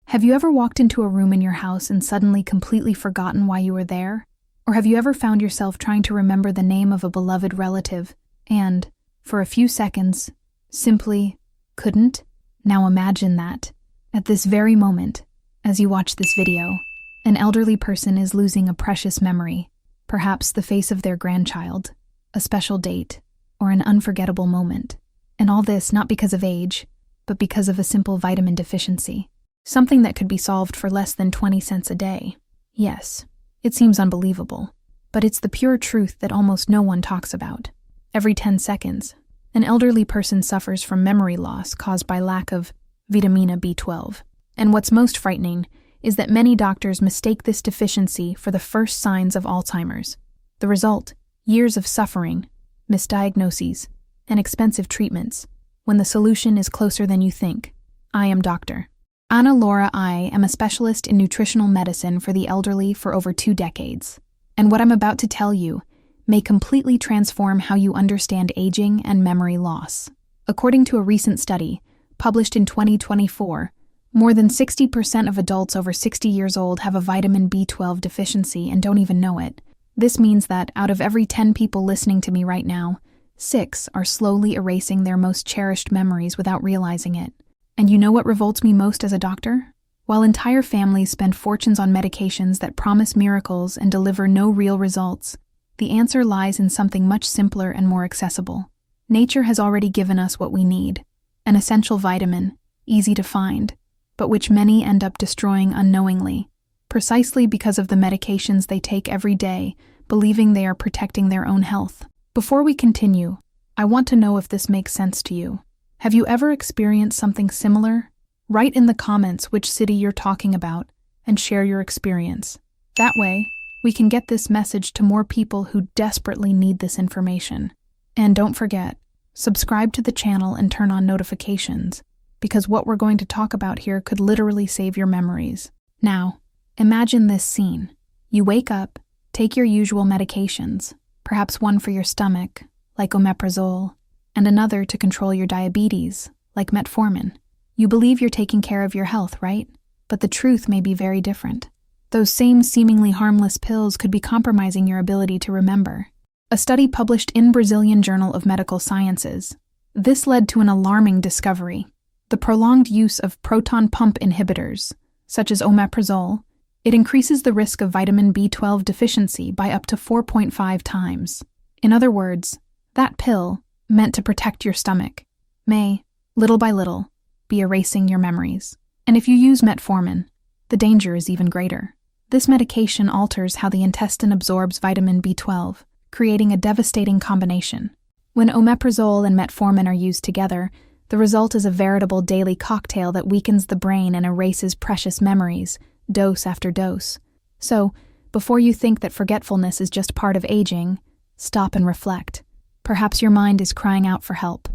Have you ever walked into a room in your house and suddenly completely forgotten why you were there? Or have you ever found yourself trying to remember the name of a beloved relative and, for a few seconds, simply couldn't? Now imagine that, at this very moment, as you watch this video, an elderly person is losing a precious memory, perhaps the face of their grandchild, a special date, or an unforgettable moment. And all this not because of age, but because of a simple vitamin deficiency. Something that could be solved for less than 20 cents a day. Yes, it seems unbelievable, but it's the pure truth that almost no one talks about. Every 10 seconds, an elderly person suffers from memory loss caused by lack of vitamin B12. And what's most frightening is that many doctors mistake this deficiency for the first signs of Alzheimer's. The result, years of suffering, misdiagnoses, and expensive treatments, when the solution is closer than you think. I am Dr. Anna Laura. I am a specialist in nutritional medicine for the elderly for over 2 decades. And what I'm about to tell you may completely transform how you understand aging and memory loss. According to a recent study, published in 2024, more than 60% of adults over 60 years old have a vitamin B12 deficiency and don't even know it. This means that out of every 10 people listening to me right now, 6 are slowly erasing their most cherished memories without realizing it. And you know what revolts me most as a doctor? While entire families spend fortunes on medications that promise miracles and deliver no real results, the answer lies in something much simpler and more accessible. Nature has already given us what we need, an essential vitamin, easy to find, but which many end up destroying unknowingly, precisely because of the medications they take every day, believing they are protecting their own health. Before we continue, I want to know if this makes sense to you. Have you ever experienced something similar? Write in the comments which city you're talking about and share your experience. That way, we can get this message to more people who desperately need this information. And don't forget, subscribe to the channel and turn on notifications, because what we're going to talk about here could literally save your memories. Now, imagine this scene. You wake up, take your usual medications, perhaps one for your stomach, like omeprazole, and another to control your diabetes, like metformin. You believe you're taking care of your health, right? But the truth may be very different. Those same seemingly harmless pills could be compromising your ability to remember. A study published in Brazilian Journal of Medical Sciences. This led to an alarming discovery. The prolonged use of proton pump inhibitors, such as omeprazole, it increases the risk of vitamin B12 deficiency by up to 4.5 times. In other words, that pill, meant to protect your stomach, may, little by little, be erasing your memories. And if you use metformin, the danger is even greater. This medication alters how the intestine absorbs vitamin B12, creating a devastating combination. When omeprazole and metformin are used together, the result is a veritable daily cocktail that weakens the brain and erases precious memories, dose after dose. So, before you think that forgetfulness is just part of aging, stop and reflect. Perhaps your mind is crying out for help,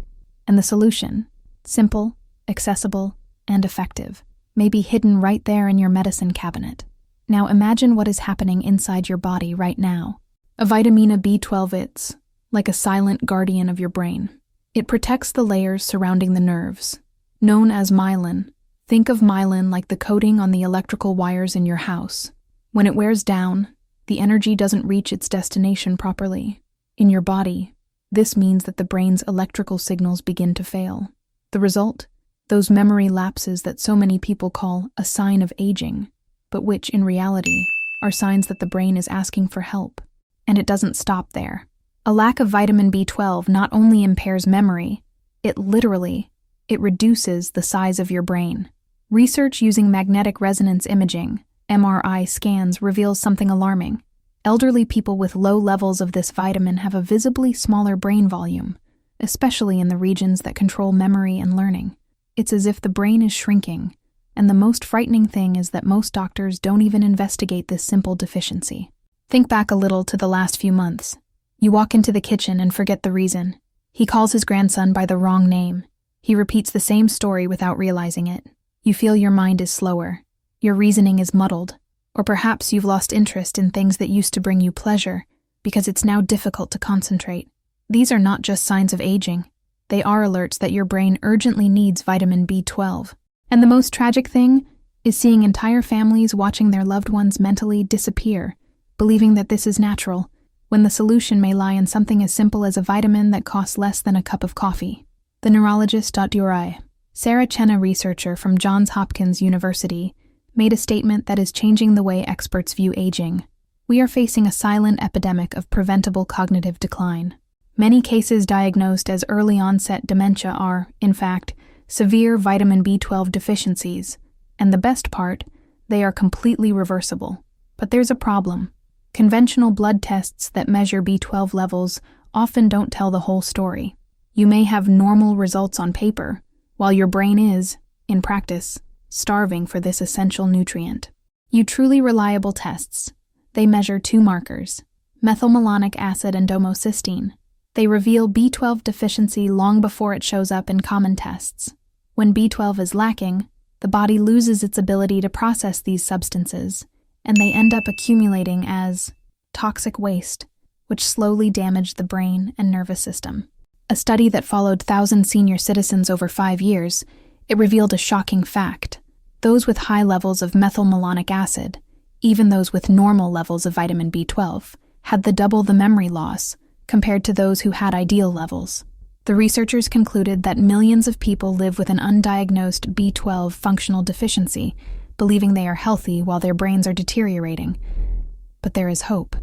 and the solution, simple, accessible, and effective, may be hidden right there in your medicine cabinet. Now imagine what is happening inside your body right now. A vitamin B12, it's like a silent guardian of your brain. It protects the layers surrounding the nerves, known as myelin. Think of myelin like the coating on the electrical wires in your house. When it wears down, the energy doesn't reach its destination properly. In your body, this means that the brain's electrical signals begin to fail. The result? Those memory lapses that so many people call a sign of aging, but which, in reality, are signs that the brain is asking for help. And it doesn't stop there. A lack of vitamin B12 not only impairs memory, it reduces the size of your brain. Research using magnetic resonance imaging, MRI scans, reveals something alarming. Elderly people with low levels of this vitamin have a visibly smaller brain volume, especially in the regions that control memory and learning. It's as if the brain is shrinking, and the most frightening thing is that most doctors don't even investigate this simple deficiency. Think back a little to the last few months. You walk into the kitchen and forget the reason. He calls his grandson by the wrong name. He repeats the same story without realizing it. You feel your mind is slower. Your reasoning is muddled. Or perhaps you've lost interest in things that used to bring you pleasure because it's now difficult to concentrate. These are not just signs of aging. They are alerts that your brain urgently needs vitamin B12. And the most tragic thing, is seeing entire families watching their loved ones mentally disappear, believing that this is natural, when the solution may lie in something as simple as a vitamin that costs less than a cup of coffee. The neurologist. Sarah Chenna, researcher from Johns Hopkins University, made a statement that is changing the way experts view aging. We are facing a silent epidemic of preventable cognitive decline. Many cases diagnosed as early-onset dementia are, in fact, severe vitamin B12 deficiencies, and the best part, they are completely reversible. But there's a problem. Conventional blood tests that measure B12 levels often don't tell the whole story. You may have normal results on paper, while your brain is, in practice, starving for this essential nutrient. Truly reliable tests. They measure two markers, methylmalonic acid and homocysteine. They reveal B12 deficiency long before it shows up in common tests. When B12 is lacking, the body loses its ability to process these substances, and they end up accumulating as toxic waste, which slowly damage the brain and nervous system. A study that followed 1,000 senior citizens over 5 years, it revealed a shocking fact. Those with high levels of methylmalonic acid, even those with normal levels of vitamin B12, had double the memory loss compared to those who had ideal levels. The researchers concluded that millions of people live with an undiagnosed B12 functional deficiency, believing they are healthy while their brains are deteriorating. But there is hope.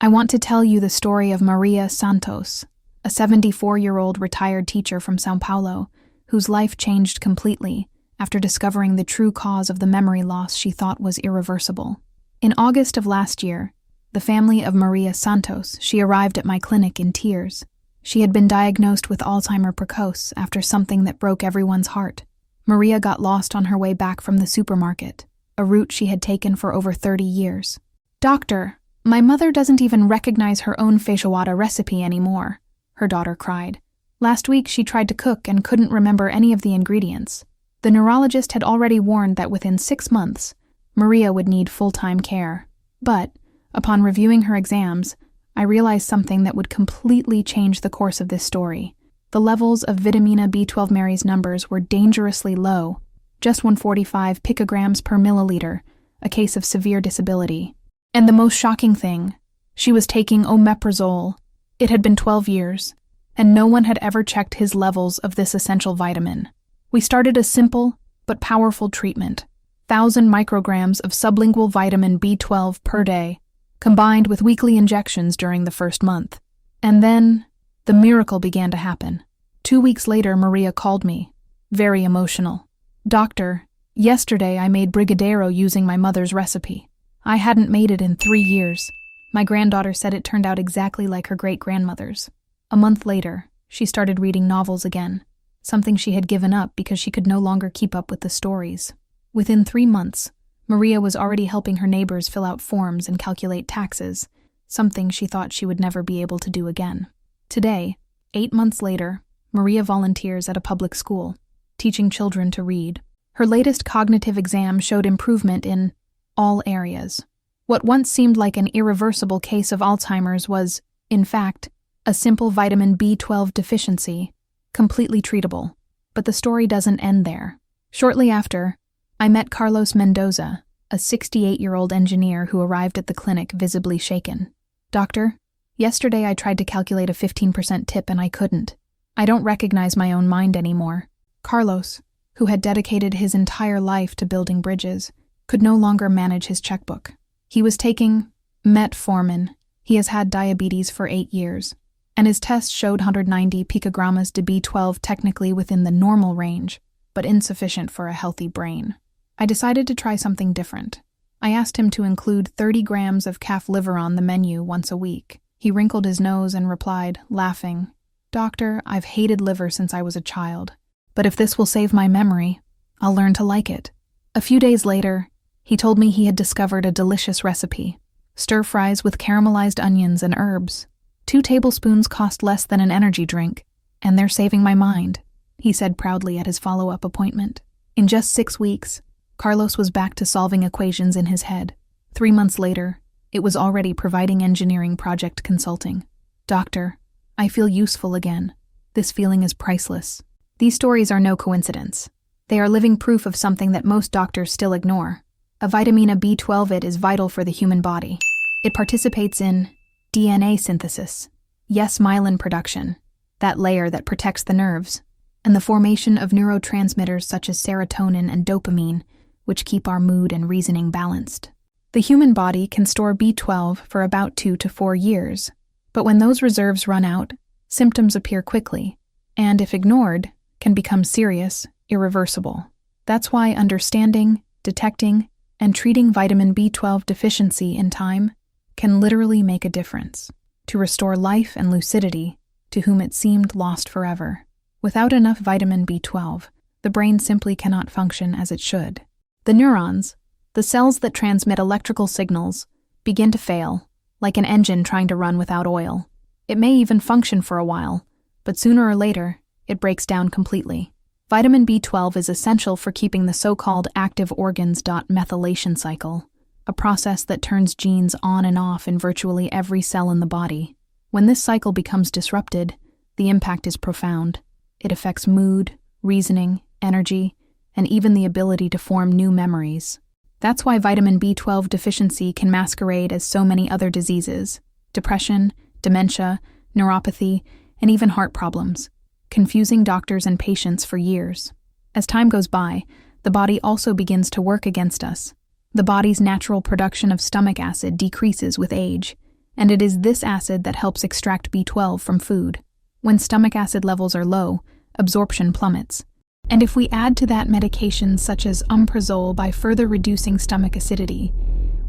I want to tell you the story of Maria Santos, a 74-year-old retired teacher from São Paulo, whose life changed completely after discovering the true cause of the memory loss she thought was irreversible. In August of last year, the family of Maria Santos, she arrived at my clinic in tears. She had been diagnosed with Alzheimer's precoce after something that broke everyone's heart. Maria got lost on her way back from the supermarket, a route she had taken for over 30 years. "Doctor, my mother doesn't even recognize her own feijoada recipe anymore," her daughter cried. "Last week she tried to cook and couldn't remember any of the ingredients." The neurologist had already warned that within 6 months, Maria would need full-time care. But, upon reviewing her exams, I realized something that would completely change the course of this story. The levels of vitamina B12 Mary's numbers were dangerously low, just 145 picograms per milliliter, a case of severe disability. And the most shocking thing, she was taking omeprazole. It had been 12 years, and no one had ever checked his levels of this essential vitamin. We started a simple but powerful treatment, 1,000 micrograms of sublingual vitamin B12 per day, combined with weekly injections during the first month. And then, the miracle began to happen. 2 weeks later, Maria called me, very emotional. "Doctor, yesterday I made brigadeiro using my mother's recipe. I hadn't made it in 3 years. My granddaughter said it turned out exactly like her great-grandmother's." A month later, she started reading novels again, something she had given up because she could no longer keep up with the stories. Within 3 months, Maria was already helping her neighbors fill out forms and calculate taxes, something she thought she would never be able to do again. Today, 8 months later, Maria volunteers at a public school, teaching children to read. Her latest cognitive exam showed improvement in all areas. What once seemed like an irreversible case of Alzheimer's was, in fact, a simple vitamin B12 deficiency, completely treatable. But the story doesn't end there. Shortly after, I met Carlos Mendoza, a 68-year-old engineer who arrived at the clinic visibly shaken. "Doctor, yesterday I tried to calculate a 15% tip and I couldn't. I don't recognize my own mind anymore." Carlos, who had dedicated his entire life to building bridges, could no longer manage his checkbook. He was taking metformin. He has had diabetes for 8 years, and his tests showed 190 picogrammas de B12 technically within the normal range, but insufficient for a healthy brain. I decided to try something different. I asked him to include 30 grams of calf liver on the menu once a week. He wrinkled his nose and replied, laughing, "Doctor, I've hated liver since I was a child, but if this will save my memory, I'll learn to like it." A few days later, he told me he had discovered a delicious recipe: stir-fries with caramelized onions and herbs. 2 tablespoons cost less than an energy drink, and they're saving my mind, he said proudly at his follow-up appointment. In just 6 weeks, Carlos was back to solving equations in his head. 3 months later, it was already providing engineering project consulting. "Doctor, I feel useful again. This feeling is priceless." These stories are no coincidence. They are living proof of something that most doctors still ignore. A vitamin B12 is vital for the human body. It participates in DNA synthesis, yes, myelin production, that layer that protects the nerves, and the formation of neurotransmitters such as serotonin and dopamine, which keep our mood and reasoning balanced. The human body can store B12 for about 2 to 4 years, but when those reserves run out, symptoms appear quickly, and if ignored, can become serious, irreversible. That's why understanding, detecting, and treating vitamin B12 deficiency in time can literally make a difference to restore life and lucidity to whom it seemed lost forever. Without enough vitamin B12, the brain simply cannot function as it should. The neurons, the cells that transmit electrical signals, begin to fail, like an engine trying to run without oil. It may even function for a while, but sooner or later, it breaks down completely. Vitamin B12 is essential for keeping the so-called active organs methylation cycle, a process that turns genes on and off in virtually every cell in the body. When this cycle becomes disrupted, the impact is profound. It affects mood, reasoning, energy, and even the ability to form new memories. That's why vitamin B12 deficiency can masquerade as so many other diseases: depression, dementia, neuropathy, and even heart problems, confusing doctors and patients for years. As time goes by, the body also begins to work against us. The body's natural production of stomach acid decreases with age, and it is this acid that helps extract B12 from food. When stomach acid levels are low, absorption plummets. And if we add to that medications such as omeprazole by further reducing stomach acidity,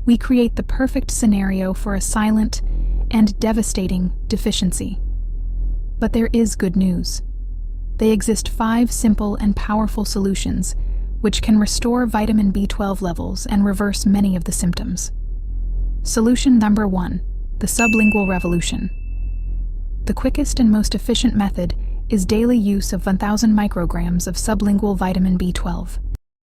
we create the perfect scenario for a silent and devastating deficiency. But there is good news. They exist 5 simple and powerful solutions which can restore vitamin B12 levels and reverse many of the symptoms. Solution number 1, the sublingual revolution. The quickest and most efficient method is daily use of 1,000 micrograms of sublingual vitamin B12.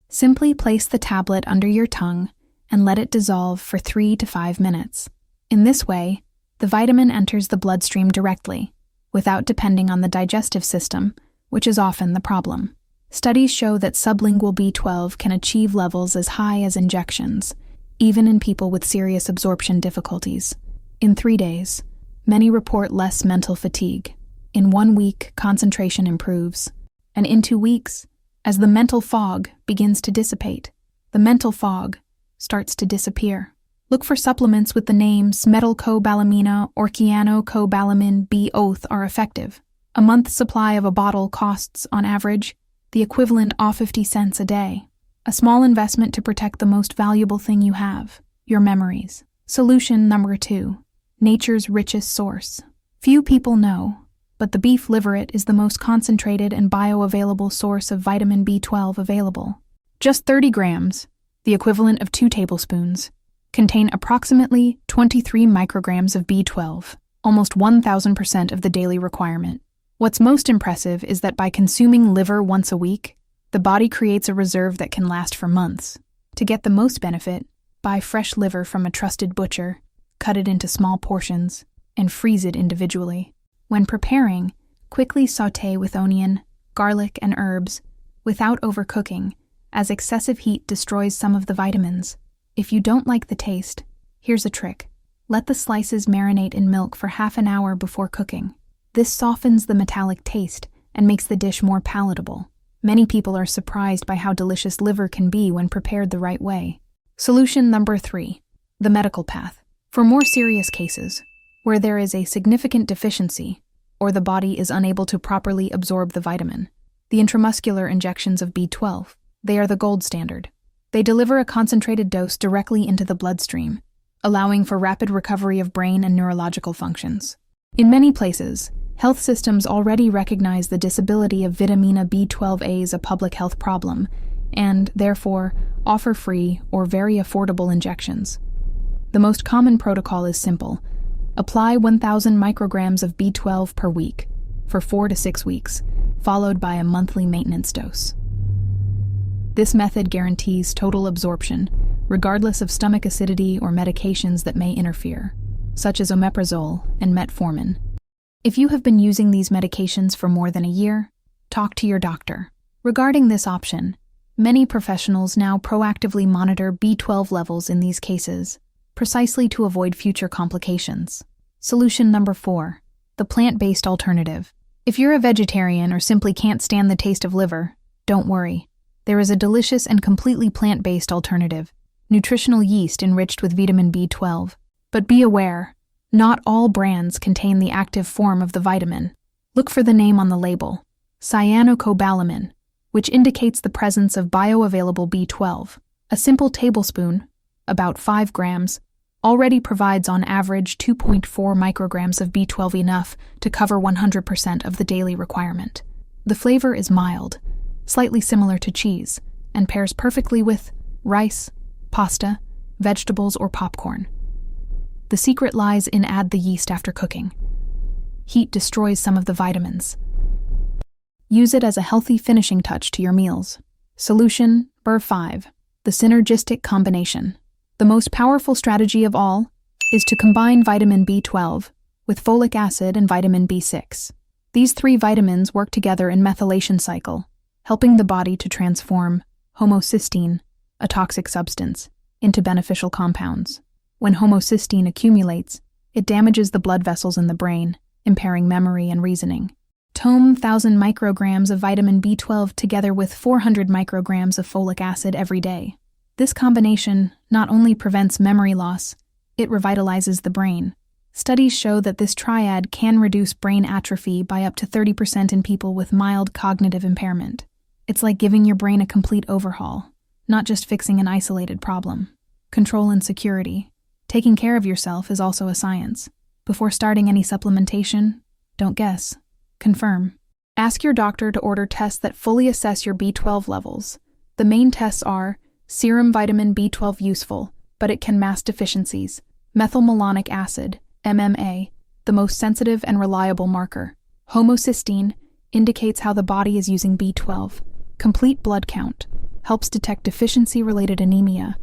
Simply place the tablet under your tongue and let it dissolve for 3 to 5 minutes. In this way, the vitamin enters the bloodstream directly, without depending on the digestive system, which is often the problem. Studies show that sublingual B12 can achieve levels as high as injections, even in people with serious absorption difficulties. In 3 days, many report less mental fatigue. In 1 week, concentration improves. And in 2 weeks, as the mental fog begins to dissipate, the mental fog starts to disappear. Look for supplements with the names metylcobalamina or cyanocobalamin B12 are effective. A month's supply of a bottle costs, on average, the equivalent of 50 cents a day. A small investment to protect the most valuable thing you have, your memories. Solution number 2, nature's richest source. Few people know, but the beef liver is the most concentrated and bioavailable source of vitamin B12 available. Just 30 grams, the equivalent of 2 tablespoons, contain approximately 23 micrograms of B12, almost 1,000% of the daily requirement. What's most impressive is that by consuming liver once a week, the body creates a reserve that can last for months. To get the most benefit, buy fresh liver from a trusted butcher, cut it into small portions, and freeze it individually. When preparing, quickly sauté with onion, garlic, and herbs, without overcooking, as excessive heat destroys some of the vitamins. If you don't like the taste, here's a trick. Let the slices marinate in milk for half an hour before cooking. This softens the metallic taste and makes the dish more palatable. Many people are surprised by how delicious liver can be when prepared the right way. Solution number 3, the medical path. For more serious cases, where there is a significant deficiency, or the body is unable to properly absorb the vitamin, the intramuscular injections of B12, they are the gold standard. They deliver a concentrated dose directly into the bloodstream, allowing for rapid recovery of brain and neurological functions. In many places, health systems already recognize the disability of vitamin B12 as a public health problem, and, therefore, offer free or very affordable injections. The most common protocol is simple. Apply 1,000 micrograms of B12 per week for 4 to 6 weeks, followed by a monthly maintenance dose. This method guarantees total absorption, regardless of stomach acidity or medications that may interfere, such as omeprazole and metformin. If you have been using these medications for more than a year, talk to your doctor. Regarding this option, many professionals now proactively monitor B12 levels in these cases, precisely to avoid future complications. Solution number 4. The plant-based alternative. If you're a vegetarian or simply can't stand the taste of liver, don't worry. There is a delicious and completely plant-based alternative, nutritional yeast enriched with vitamin B12. But be aware, not all brands contain the active form of the vitamin. Look for the name on the label, cyanocobalamin, which indicates the presence of bioavailable B12. A simple tablespoon, about 5 grams, already provides on average 2.4 micrograms of B12, enough to cover 100% of the daily requirement. The flavor is mild, slightly similar to cheese, and pairs perfectly with rice, pasta, vegetables, or popcorn. The secret lies in add the yeast after cooking. Heat destroys some of the vitamins. Use it as a healthy finishing touch to your meals. Solution number 5. The synergistic combination. The most powerful strategy of all is to combine vitamin B12 with folic acid and vitamin B6. These 3 vitamins work together in methylation cycle, helping the body to transform homocysteine, a toxic substance, into beneficial compounds. When homocysteine accumulates, it damages the blood vessels in the brain, impairing memory and reasoning. Tome 1,000 micrograms of vitamin B12 together with 400 micrograms of folic acid every day. This combination not only prevents memory loss, it revitalizes the brain. Studies show that this triad can reduce brain atrophy by up to 30% in people with mild cognitive impairment. It's like giving your brain a complete overhaul, not just fixing an isolated problem. Control and security. Taking care of yourself is also a science. Before starting any supplementation, don't guess. Confirm. Ask your doctor to order tests that fully assess your B12 levels. The main tests are serum vitamin B12 useful, but it can mask deficiencies. Methylmalonic acid, MMA, the most sensitive and reliable marker. Homocysteine indicates how the body is using B12. Complete blood count helps detect deficiency-related anemia.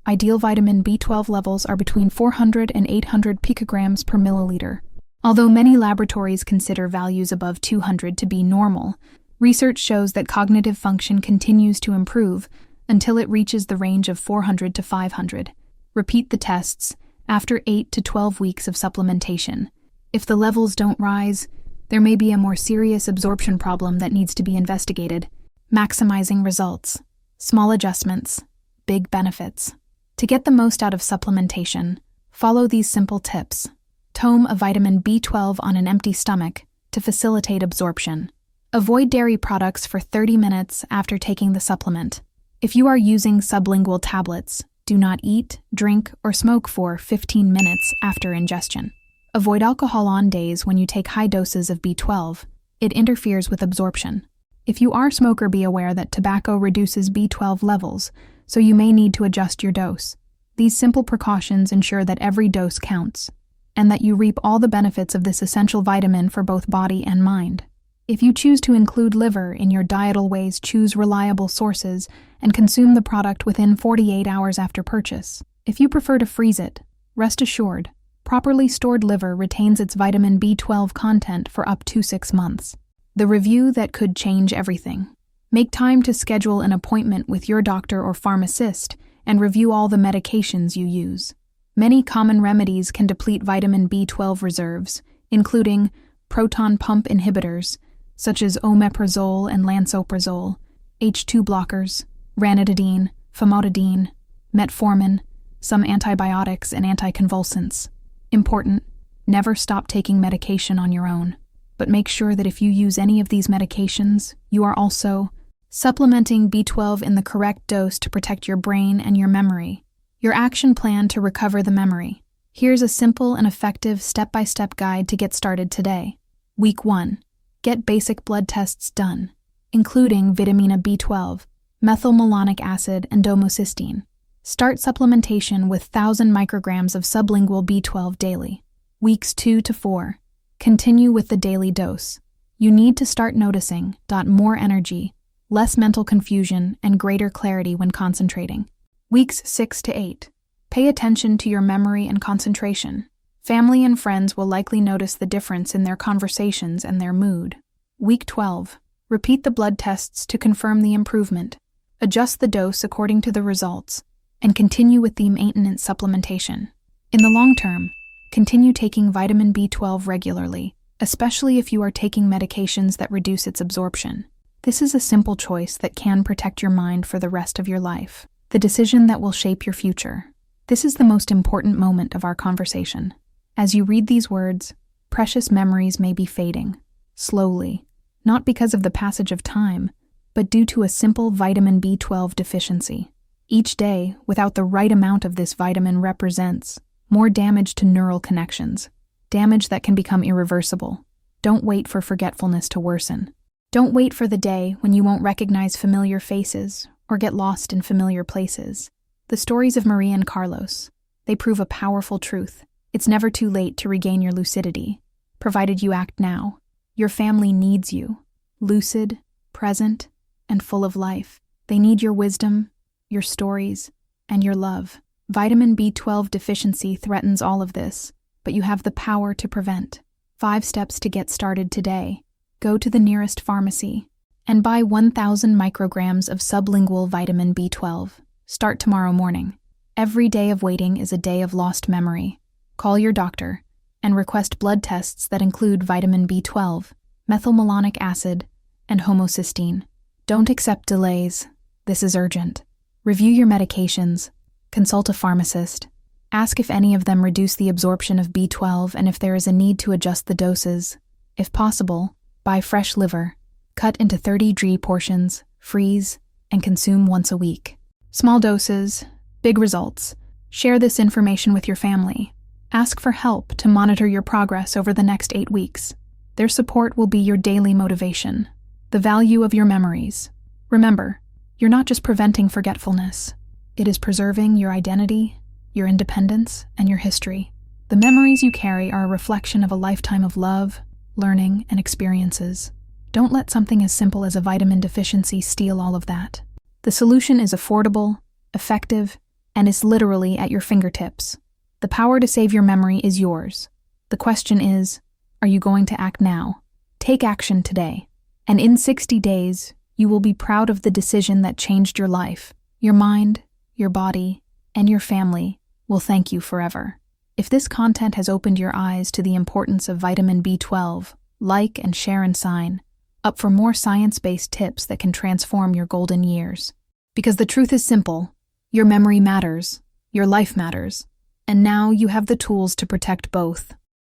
Ideal vitamin B12 levels are between 400 and 800 picograms per milliliter. Although many laboratories consider values above 200 to be normal, research shows that cognitive function continues to improve until it reaches the range of 400 to 500. Repeat the tests after 8 to 12 weeks of supplementation. If the levels don't rise, there may be a more serious absorption problem that needs to be investigated. Maximizing results. Small adjustments. Big benefits. To get the most out of supplementation, follow these simple tips. Tome a vitamin B12 on an empty stomach to facilitate absorption. Avoid dairy products for 30 minutes after taking the supplement. If you are using sublingual tablets, do not eat, drink, or smoke for 15 minutes after ingestion. Avoid alcohol on days when you take high doses of B12. It interferes with absorption. If you are a smoker, be aware that tobacco reduces B12 levels, so you may need to adjust your dose. These simple precautions ensure that every dose counts, and that you reap all the benefits of this essential vitamin for both body and mind. If you choose to include liver in your diet, always choose reliable sources and consume the product within 48 hours after purchase. If you prefer to freeze it, rest assured, properly stored liver retains its vitamin B12 content for up to 6 months. The review that could change everything. Make time to schedule an appointment with your doctor or pharmacist and review all the medications you use. Many common remedies can deplete vitamin B12 reserves, including proton pump inhibitors, such as omeprazole and lansoprazole, H2 blockers, ranitidine, famotidine, metformin, some antibiotics and anticonvulsants. Important, never stop taking medication on your own, but make sure that if you use any of these medications, you are also supplementing B12 in the correct dose to protect your brain and your memory. Your action plan to recover the memory. Here's a simple and effective step-by-step guide to get started today. Week 1. Get basic blood tests done, including vitamina B12, methylmalonic acid, and homocysteine. Start supplementation with 1,000 micrograms of sublingual B12 daily. Weeks 2 to 4. Continue with the daily dose. You need to start noticing more energy, less mental confusion, and greater clarity when concentrating. Weeks 6 to 8. Pay attention to your memory and concentration. Family and friends will likely notice the difference in their conversations and their mood. Week 12. Repeat the blood tests to confirm the improvement. Adjust the dose according to the results, and continue with the maintenance supplementation. In the long term, continue taking vitamin B12 regularly, especially if you are taking medications that reduce its absorption. This is a simple choice that can protect your mind for the rest of your life, the decision that will shape your future. This is the most important moment of our conversation. As you read these words, precious memories may be fading, slowly, not because of the passage of time, but due to a simple vitamin B12 deficiency. Each day, without the right amount of this vitamin, represents more damage to neural connections, damage that can become irreversible. Don't wait for forgetfulness to worsen. Don't wait for the day when you won't recognize familiar faces or get lost in familiar places. The stories of Maria and Carlos, they prove a powerful truth. It's never too late to regain your lucidity, provided you act now. Your family needs you, lucid, present, and full of life. They need your wisdom, your stories, and your love. Vitamin B12 deficiency threatens all of this, but you have the power to prevent. 5 steps to get started today. Go to the nearest pharmacy and buy 1,000 micrograms of sublingual vitamin B12. Start tomorrow morning. Every day of waiting is a day of lost memory. Call your doctor and request blood tests that include vitamin B12, methylmalonic acid, and homocysteine. Don't accept delays. This is urgent. Review your medications. Consult a pharmacist. Ask if any of them reduce the absorption of B12 and if there is a need to adjust the doses. If possible, buy fresh liver. Cut into 30g portions, freeze, and consume once a week. Small doses, big results. Share this information with your family. Ask for help to monitor your progress over the next 8 weeks. Their support will be your daily motivation. The value of your memories. Remember, you're not just preventing forgetfulness. It is preserving your identity, your independence, and your history. The memories you carry are a reflection of a lifetime of love, learning, and experiences. Don't let something as simple as a vitamin deficiency steal all of that. The solution is affordable, effective, and is literally at your fingertips. The power to save your memory is yours. The question is, are you going to act now? Take action today. And in 60 days, you will be proud of the decision that changed your life. Your mind, your body, and your family will thank you forever. If this content has opened your eyes to the importance of vitamin B12, like and share and sign up for more science-based tips that can transform your golden years. Because the truth is simple, your memory matters, your life matters, and now you have the tools to protect both.